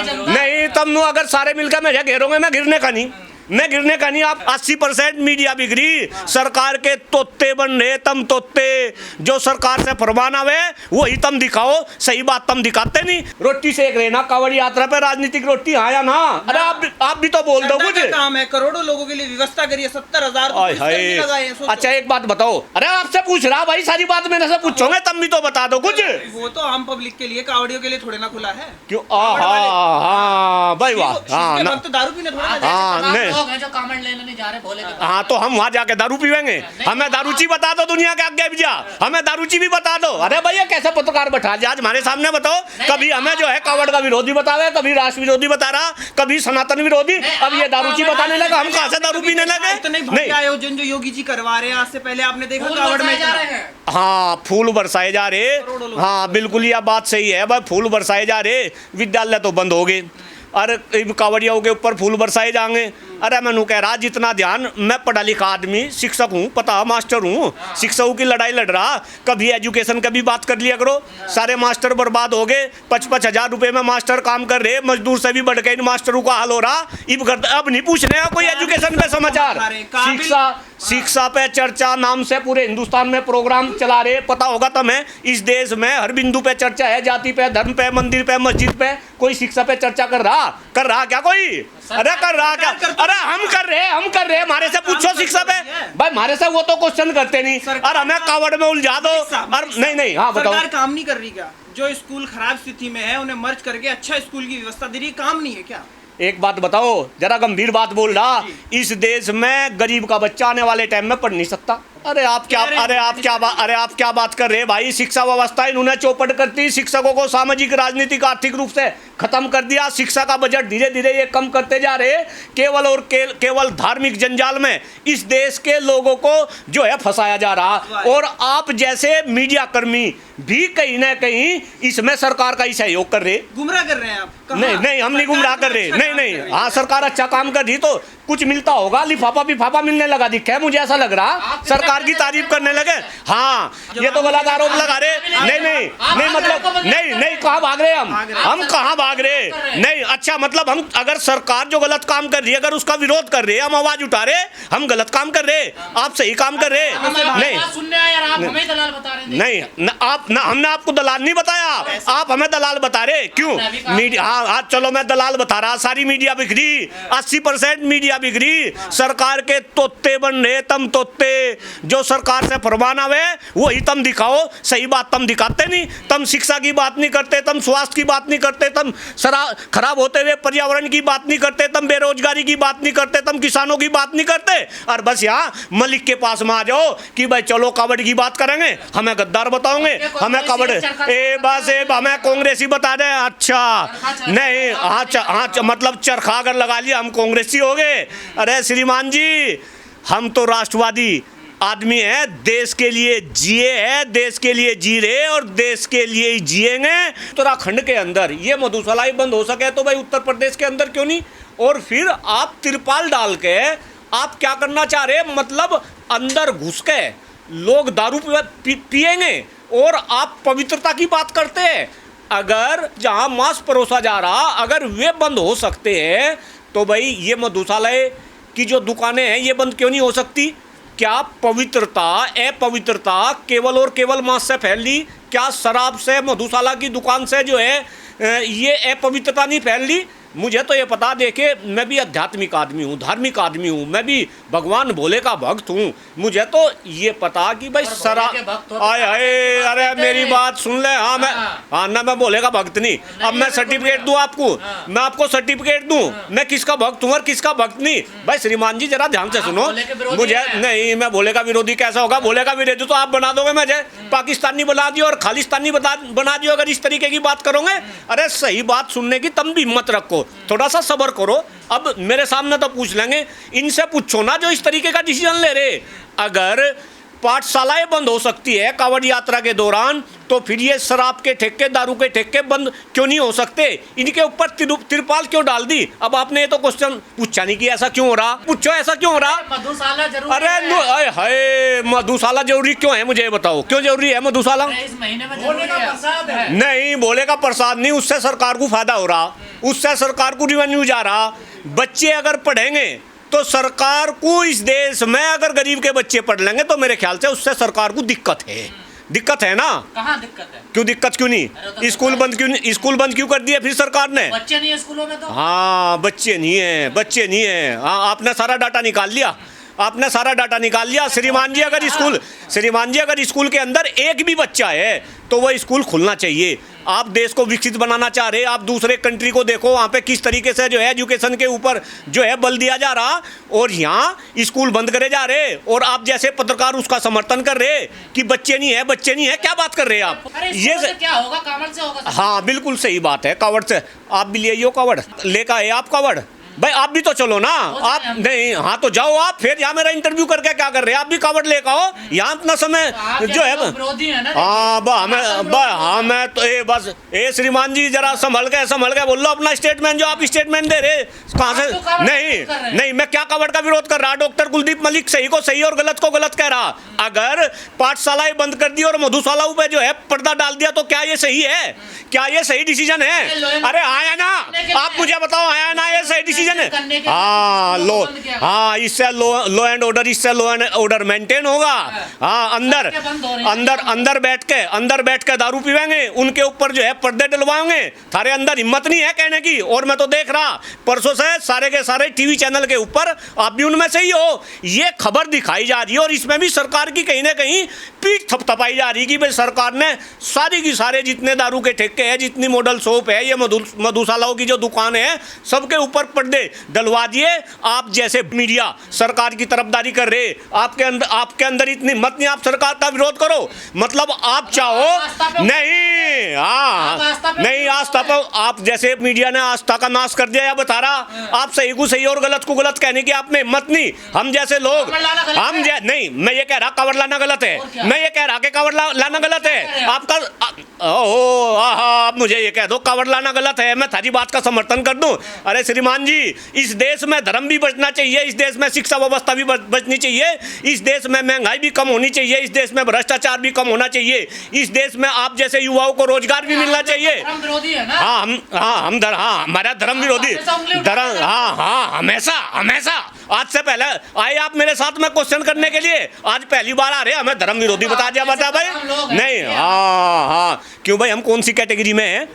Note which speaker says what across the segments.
Speaker 1: नहीं तब नु अगर सारे मिलकर मुझे घेरोगे मैं गिरने का नहीं। आप 80% मीडिया बिगड़ी, सरकार के तोते बन रहे तम तोते, जो सरकार से फरमान आवे वही तम दिखाओ, सही बात तम दिखाते नहीं। रोटी सेक रहे ना कांवड़ यात्रा पे, राजनीतिक रोटी हाँ या ना? अरे आप भी तो बोल दो कुछ।
Speaker 2: काम है, करोड़ों लोगों के लिए व्यवस्था करिए, 70,000
Speaker 1: अच्छा एक बात बताओ, अरे आपसे पूछ रहा भाई, सारी बात मेरे से पूछोगे तब भी तो बता दो कुछ।
Speaker 2: वो तो आम पब्लिक के लिए, कांवड़ियों के लिए थोड़े ना खुला है।
Speaker 1: क्यों? हाँ भाई वाह, हाँ
Speaker 2: तो दारू पीने थोड़ा
Speaker 1: नहीं
Speaker 3: जो कामड़ लेने नहीं जा रहे भोले के।
Speaker 1: हाँ तो हम वहाँ जाके दारू पीवेंगे? हमें दारूची बता दो, दुनिया के आगे जा, हमें दारूची भी बता दो। अरे भैया कैसे पत्रकार बैठा दिया आज हमारे सामने, बताओ। कभी हमें जो है कांवड़ का विरोधी बतावे, कभी राष्ट्र विरोधी बता रहा, कभी सनातन विरोधी, अब ये दारूची बताने लगा। हम कहाँ से दारू पीने लगे?
Speaker 2: नहीं आयोजन जो योगी जी करवा रहे हैं, आज से पहले आपने देखा कांवड़ में
Speaker 1: हाँ फूल बरसाए जा रहे। हाँ बिल्कुल यह बात सही है भाई, फूल बरसाए जा रहे। विद्यालय तो बंद हो गए, अरे कांवड़ियों के ऊपर फूल बरसाए जाएंगे। अरे मैंने कह रहा जितना ध्यान, मैं पढ़ा लिखा आदमी, शिक्षक हूँ, पता मास्टर हूँ, शिक्षकों की लड़ाई लड़ रहा। कभी एजुकेशन का भी बात कर लिया करो। सारे मास्टर बर्बाद हो गए, 55,000 रुपये में मास्टर काम कर रहे, मजदूर से भी बढ़ के इन मास्टरों का हाल हो रहा। अब नहीं पूछने का कोई एजुकेशन पे समाचार। शिक्षा पे चर्चा नाम से पूरे हिंदुस्तान में प्रोग्राम चला रहे, पता होगा तुम्हें। इस देश में हर बिंदु पे चर्चा है, जाति पे, धर्म पे, मंदिर पे, मस्जिद पे। कोई शिक्षा पे चर्चा कर रहा क्या कोई? अरे कर रहा क्या? अरे हम कर रहे, हमारे से पूछो शिक्षा पे भाई, हमारे से वो तो क्वेश्चन करते नहीं। और हमें कांवड़ में उलझा दो। और नहीं हाँ बताओ,
Speaker 2: सरकार काम नहीं कर रही क्या? जो स्कूल खराब स्थिति में है उन्हें मर्ज करके अच्छा स्कूल की व्यवस्था दे रही, काम नहीं है क्या?
Speaker 1: एक बात बताओ, जरा गंभीर बात बोल रहा, इस देश में गरीब का बच्चा आने वाले टाइम में पढ़ नहीं सकता। अरे आप क्या बात कर रहे हैं भाई? शिक्षा व्यवस्था इन्होंने चौपट कर दी, शिक्षकों को सामाजिक राजनीतिक आर्थिक रूप से खत्म कर दिया। शिक्षा का बजट धीरे धीरे ये कम करते जा रहे, केवल धार्मिक जंजाल में इस देश के लोगों को जो है फंसाया जा रहा। और आप जैसे मीडिया कर्मी भी कहीं ना कहीं इसमें सरकार का ही सहयोग कर रहे,
Speaker 2: गुमराह कर रहे हैं आप।
Speaker 1: नहीं हम नहीं गुमराह कर रहे, नहीं हाँ सरकार अच्छा काम कर रही तो कुछ मिलता होगा, लिफाफा मिलने लगा दिखा है मुझे, ऐसा लग रहा सरकार की तारीफ करने लगे। हाँ ये तो गलत आरोप लगा रहे। नहीं मतलब नहीं कहाँ भाग रहे हम कहाँ भाग रहे? नहीं अच्छा मतलब हम अगर सरकार जो गलत काम कर रही है अगर उसका विरोध कर रहे हैं, हम आवाज उठा रहे, हम गलत काम कर रहे, आप सही काम कर रहे। नहीं आप हमने आपको दलाल नहीं बताया, आप हमें दलाल बता रहे। क्यों? मीडिया हाँ चलो मैं दलाल बता रहा, सारी मीडिया बिगड़ी, 80% मीडिया बिगड़ी, सरकार के तोते बन रहे तम तोते, जो सरकार से फरमान आवे वही तम दिखाओ, सही बात तम दिखाते नहीं। तम शिक्षा की बात नहीं करते, तम स्वास्थ्य की बात नहीं करते, तम खराब होते हुए पर्यावरण की बात नहीं करते, तम बेरोजगारी की बात नहीं करते, तम किसानों की बात नहीं करते। और बस यहाँ मलिक के पास में आ जाओ कि भाई चलो कांवड़ की बात करेंगे, हमें गद्दार बताओगे, हमें कांवड़ बस हमें कांग्रेसी बता दें। अच्छा नहीं हाँ मतलब चरखा अगर लगा लिया हम कांग्रेसी हो गए। अरे श्रीमान जी हम तो राष्ट्रवादी आदमी है, देश के लिए जिए हैं, देश के लिए जी रहे और देश के लिए ही जिएंगे। उत्तराखंड के अंदर ये मधुशाला ही बंद हो सके तो भाई उत्तर प्रदेश के अंदर क्यों नहीं? और फिर आप तिरपाल डाल के आप क्या करना चाह रहे? मतलब अंदर घुस के लोग दारू पिएंगे और आप पवित्रता की बात करते हैं। अगर जहाँ मांस परोसा जा रहा अगर वे बंद हो सकते हैं तो भाई ये मधुशालाएं की जो दुकानें हैं ये बंद क्यों नहीं हो सकती? क्या पवित्रता अपवित्रता केवल और केवल मांस से फैल ली? क्या शराब से मधुशाला की दुकान से जो है ये अपवित्रता नहीं फैल ली? मुझे तो ये पता देखे, मैं भी आध्यात्मिक आदमी हूँ, धार्मिक आदमी हूँ, मैं भी भगवान भोले का भक्त हूँ। मुझे तो ये पता कि भाई अरे मेरी बात सुन ले। हाँ ना मैं भोले का भक्त नहीं। अब मैं सर्टिफिकेट दूँ आपको, मैं आपको सर्टिफिकेट दूँ मैं किसका भक्त हूँ और किसका भक्त नहीं? भाई श्रीमान जी जरा ध्यान से सुनो, मुझे नहीं मैं भोले का विरोधी कैसा होगा? भोले का विरोधी तो आप बना दोगे, मुझे पाकिस्तानी बना दियो और खालिस्तानी बना दियो अगर इस तरीके की बात करोगे। अरे सही बात सुनने की तम भी हिम्मत रखो, थोड़ा सा सब्र करो। अब मेरे सामने तो पूछ लेंगे, इनसे पूछो ना जो इस तरीके का डिसीजन ले रहे। अगर पाठशालाएं बंद हो सकती है कांवड़ यात्रा के दौरान तो फिर ये शराब के ठेके दारू के ठेके बंद क्यों नहीं हो सकते? इनके ऊपर तिरपाल क्यों डाल दी? अब आपने ये तो क्वेश्चन पूछा नहीं कि ऐसा क्यों हो रहा, पूछो ऐसा क्यों हो रहा?
Speaker 3: मधुशाला जरूरी
Speaker 1: अरे हाय मधुशाला जरूरी क्यों है? मुझे बताओ क्यों जरूरी है मधुशाला?
Speaker 3: इस महीने में जरूरी है।
Speaker 1: नहीं भोले का प्रसाद नहीं, उससे सरकार को फायदा हो रहा। उससे सरकार को रिवेन्यू जा रहा। बच्चे अगर पढ़ेंगे तो सरकार को, इस देश में अगर गरीब के बच्चे पढ़ लेंगे तो मेरे ख्याल से उससे सरकार को दिक्कत है ना।
Speaker 3: कहाँ दिक्कत है?
Speaker 1: क्यों दिक्कत क्यों नहीं? स्कूल बंद क्यों कर दिए फिर सरकार ने?
Speaker 3: बच्चे नहीं है स्कूलों में तो।
Speaker 1: हाँ, बच्चे नहीं है। हाँ, आपने सारा डाटा निकाल लिया। श्रीमान जी अगर स्कूल के अंदर एक भी बच्चा है तो वह स्कूल खुलना चाहिए। आप देश को विकसित बनाना चाह रहे, आप दूसरे कंट्री को देखो, वहाँ पे किस तरीके से जो है एजुकेशन के ऊपर जो है बल दिया जा रहा, और यहाँ स्कूल बंद करे जा रहे, और आप जैसे पत्रकार उसका समर्थन कर रहे कि बच्चे नहीं है। क्या बात कर रहे हैं आप?
Speaker 3: ये क्या होगा? कावड़ से होगा।
Speaker 1: हाँ, बिल्कुल सही बात है, कावड़ से। आप भी ले आइयो कावड़, लेकर आए आप कावड़। भाई आप भी तो चलो ना, आप नहीं, हाँ तो जाओ आप। फिर यहाँ मेरा इंटरव्यू करके क्या कर रहे हैं? आप भी कावड़ लेकर आओ, यहाँ अपना समय जो है। हाँ, मैं तो बस श्रीमान जी जरा संभल के बोल लो अपना स्टेटमेंट, जो आप स्टेटमेंट दे रहे कहाँ से? नहीं, मैं क्या कावड़ का विरोध कर रहा? डॉक्टर कुलदीप मलिक सही को सही और गलत को गलत कह रहा। अगर पाठशालाएं बंद कर दी और मधुशालाओं पे जो है पर्दा डाल दिया तो क्या ये सही है? क्या ये सही डिसीजन है? अरे आया ना, आप मुझे बताओ, आया ना ये सही डिसीजन? हाँ, इससे लो एंड ऑर्डर मेंटेन होगा। हाँ, अंदर बैठ के दारू पीवेंगे, उनके ऊपर जो है पर्दे डलवाएंगे। थारे अंदर हिम्मत नहीं है कहने की। और मैं तो देख रहा परसों से सारे के सारे टीवी चैनल के ऊपर, आप भी उनमें से ही हो, ये खबर दिखाई जा रही है, और इसमें भी सरकार की कहीं ना कहीं पीठ थपथपाई जा रही है कि भाई सरकार ने सारी की सारे जितने दारू के ठेके हैं, जितनी मॉडल शॉप है, ये मधुशालाओं की जो दुकान है, सबके ऊपर पर्दे डलवा दिए। आप जैसे मीडिया सरकार की तरफदारी कर रहे, आपके अंदर इतनी हिम्मत नहीं, आप सरकार का विरोध करो। मतलब आप चाहो नहीं, आस्था पर आप जैसे मीडिया ने आस्था का नाश कर दिया, या बता रहा आप सही को सही और गलत को गलत कहने की आप में हिम्मत नहीं। हम जैसे लोग, नहीं, मैं ये कह रहा कावड़ लाना गलत है, मैं ये कह रहा कि कावड़ लाना गलत है आपका। आप मुझे ये कह दो कावड़ लाना गलत है, मैं थारी बात का समर्थन कर दूं। अरे श्रीमान जी, इस देश में धर्म भी बचना चाहिए, इस देश में शिक्षा व्यवस्था भी बचनी चाहिए, इस देश में महंगाई भी कम होनी चाहिए, इस देश में भ्रष्टाचार भी कम होना चाहिए, इस देश में आप जैसे युवाओं को रोजगार भी मिलना चाहिए। हमारा धर्म विरोधी, हमेशा। आज से पहले आए आप मेरे साथ में क्वेश्चन करने के लिए, आज पहली बार आ रहे हैं, हमें धर्म विरोधी बता भाई। नहीं, हाँ, क्यों भाई? हम कौन सी कैटेगरी में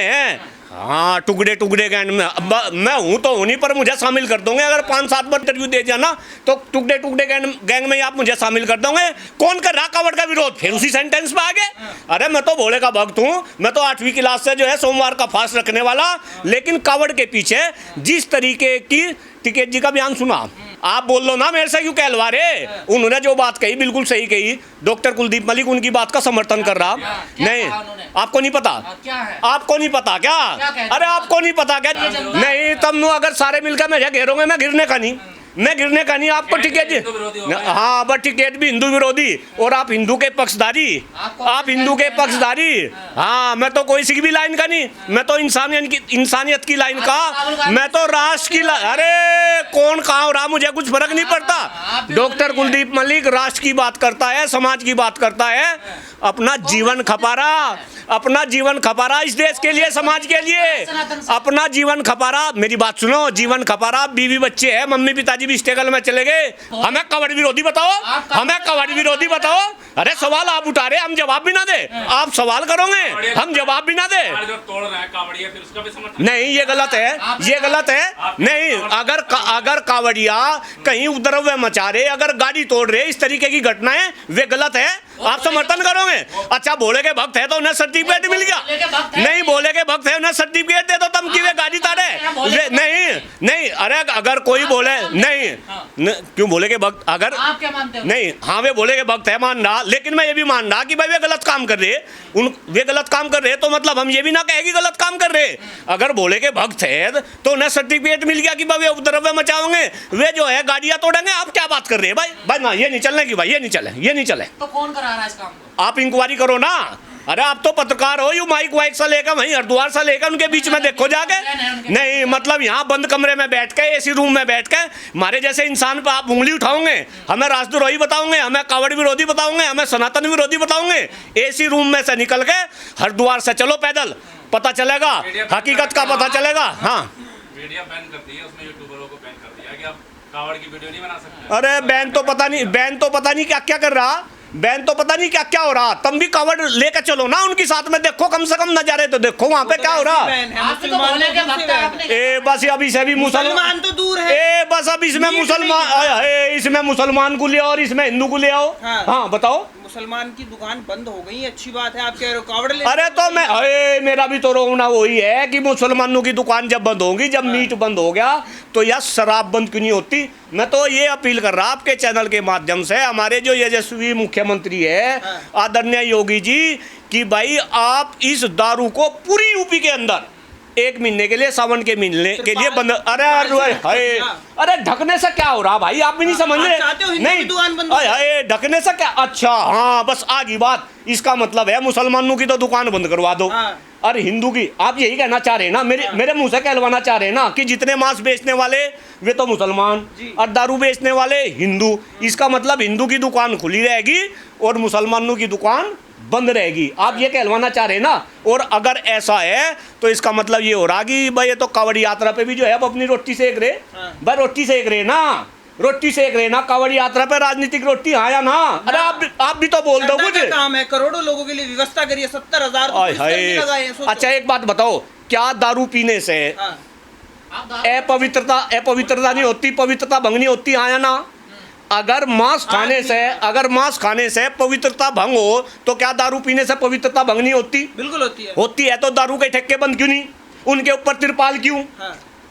Speaker 1: हैं? हाँ, टुकड़े गैंग में मैं हूँ तो हूँ नहीं, पर मुझे शामिल कर दोगे अगर 5-7 बार इंटरव्यू दे जाना तो टुकड़े गैंग में आप मुझे शामिल कर दोगे। कौन कर रहा कावड़ का विरोध? फिर उसी सेंटेंस में आ गए। अरे मैं तो भोले का भक्त हूँ, मैं तो 8वीं क्लास से जो है सोमवार का फास्ट रखने वाला, लेकिन कावड़ के पीछे जिस तरीके की टिकैत जी का बयान सुना, आप बोल लो ना मेरे से क्यों कहलवा रहे? उन्होंने जो बात कही बिल्कुल सही कही। डॉक्टर कुलदीप मलिक उनकी बात का समर्थन कर रहा। नहीं, आपको नहीं पता? आपको नहीं पता क्या? अरे आपको नहीं पता क्या? नहीं, तब अगर सारे मिलकर मैं घेरोगे, मैं गिरने का नहीं। आपको टिकैत जी, हाँ, बट टिकैत भी हिंदू विरोधी, और आप हिंदू के पक्षधारी। हाँ, मैं तो कोई सी भी लाइन का नहीं, मैं तो इंसानियत की लाइन का, मैं तो राष्ट्र की अरे कौन कहाँ हो रहा, मुझे कुछ फर्क नहीं पड़ता। डॉक्टर कुलदीप मलिक राष्ट्र की बात करता है, समाज की बात करता है, अपना जीवन खपा रहा इस देश के लिए, समाज के लिए अपना जीवन खपा रहा। मेरी बात सुनो, जीवन खपा रहा, बीवी बच्चे है, मम्मी पिताजी भी स्ट्रगल में चले गए। हमें कवड़ विरोधी बताओ। अरे सवाल आप उठा रहे, हम जवाब भी ना दे, आप सवाल करोगे, हम जवाब भी ना दे। नहीं, ये गलत है। नहीं, अगर कावड़िया कहीं उपद्रव मचा रहे, अगर गाड़ी तोड़ रहे, इस तरीके की घटनाएं, वे गलत है, आप समर्थन करोगे। अच्छा, भोले के भक्त है तो उन्हें सर्टिफिकेट मिल गया? नहीं, भोले के भक्त है, उन्हें सर्टिफिकेट दे दो, तम की वे गाड़ी तारे? नहीं, अरे अगर कोई बोले नहीं, क्यों भोले के भक्त, अगर
Speaker 3: आप क्या मानते हो? नहीं,
Speaker 1: हाँ, वे भोले के भक्त है, मान रहा, लेकिन मैं ये भी मान रहा कि भाई वे गलत काम कर रहे, तो मतलब हम ये भी ना कहेंगे गलत काम कर रहे। अगर भोले के भक्त है तो उन्हें सर्टिफिकेट मिल गया कि भाई उपद्रव मचाओगे, वे जो है गाड़ियां तोड़ेंगे। आप क्या बात कर रहे हैं भाई? ना, ये नहीं चलने की भाई, ये नहीं चले।
Speaker 3: तो कौन करा रहा है इस काम को?
Speaker 1: आप इंक्वायरी करो ना। अरे आप तो पत्रकार हो, यू माइक वाइक से लेकर वहीं हरिद्वार से लेकर उनके बीच में देखो जाके। नहीं, मतलब यहाँ बंद कमरे में बैठ के, एसी रूम में बैठ के हमारे जैसे इंसान पे आप उंगली उठाओगे, हमें राष्ट्रद्रोही बताओगे, हमें कावड़ विरोधी बताओगे, हमें सनातन विरोधी बताओगे। एसी रूम में से निकल के हरिद्वार से चलो पैदल पता चलेगा, हकीकत का पता चलेगा। हाँ
Speaker 4: मीडिया बैन कर दी है, उसमें यूट्यूबरों को बैन कर दिया कि आप कावड़ की वीडियो नहीं बना सकते।
Speaker 1: अरे बैन तो पता नहीं क्या क्या कर रहा, बैन तो पता नहीं क्या क्या हो रहा। तुम भी कावड़ लेकर चलो ना उनके साथ में, देखो कम से कम नजारे तो देखो वहाँ पे क्या हो रहा।
Speaker 3: आप भी तो भोले के भक्त हैं, आपने
Speaker 1: ए बस अब इसे भी
Speaker 2: मुसलमान तो दूर है।
Speaker 1: ए बस अब इसमें
Speaker 2: नीट
Speaker 1: मुसलमान इसमें मुसलमान को ले आओ और इसमें हिंदू को ले आओ। हाँ बताओ।
Speaker 2: मुसलमान की दुकान बंद हो गई, अच्छी बात है, आप कह रहे हो कावड़ ले।
Speaker 1: अरे तो मैं मेरा भी तो रोना वही है कि मुसलमानों की दुकान जब बंद होगी, जब मीट बंद हो गया तो यह शराब बंद क्यों नहीं होती। मैं तो ये अपील कर रहा आपके चैनल के माध्यम से हमारे जो यशस्वी मुख्यमंत्री है आदरणीय योगी जी कि भाई आप इस दारू को पूरी यूपी के अंदर 1 महीने के लिए, सावन के महीने के लिए बंद। अरे ढकने से क्या हो रहा भाई, आप भी नहीं समझ रहे। नहीं ढकने से क्या, अच्छा हाँ बस आ गई बात। इसका मतलब है मुसलमानों की तो दुकान बंद करवा दो और हिंदू की। आप यही कहना चाह रहे हैं ना, मेरे मुंह से कहलवाना चाह रहे हैं ना कि जितने मांस बेचने वाले वे तो मुसलमान और दारू बेचने वाले हिंदू। इसका मतलब हिंदू की दुकान खुली रहेगी और मुसलमानों की दुकान बंद रहेगी, आप ये कहलवाना चाह रहे हैं ना। और अगर ऐसा है तो इसका मतलब ये हो रहा कि भाई ये तो कावड़ यात्रा पे भी जो है अब अपनी रोटी सेक रहे। भाई रोटी सेक रहे ना, रोटी सेक रहे ना कावड़ यात्रा पे, राजनीतिक रोटी। हाँ या ना। अरे आप भी तो बोल दो कुछ।
Speaker 2: काम है, करोड़ों लोगों के लिए व्यवस्था करिए, 70,000
Speaker 1: अच्छा एक बात बताओ, क्या दारू पीने से अपवित्रता नहीं होती, पवित्रता भंग नहीं होती। हाँ या ना। अगर मांस खाने से पवित्रता भंग हो तो क्या दारू पीने से पवित्रता भंग नहीं होती?
Speaker 2: बिल्कुल होती है।
Speaker 1: होती है तो दारू के ठेके बंद क्यों नहीं, उनके ऊपर तिरपाल क्यों?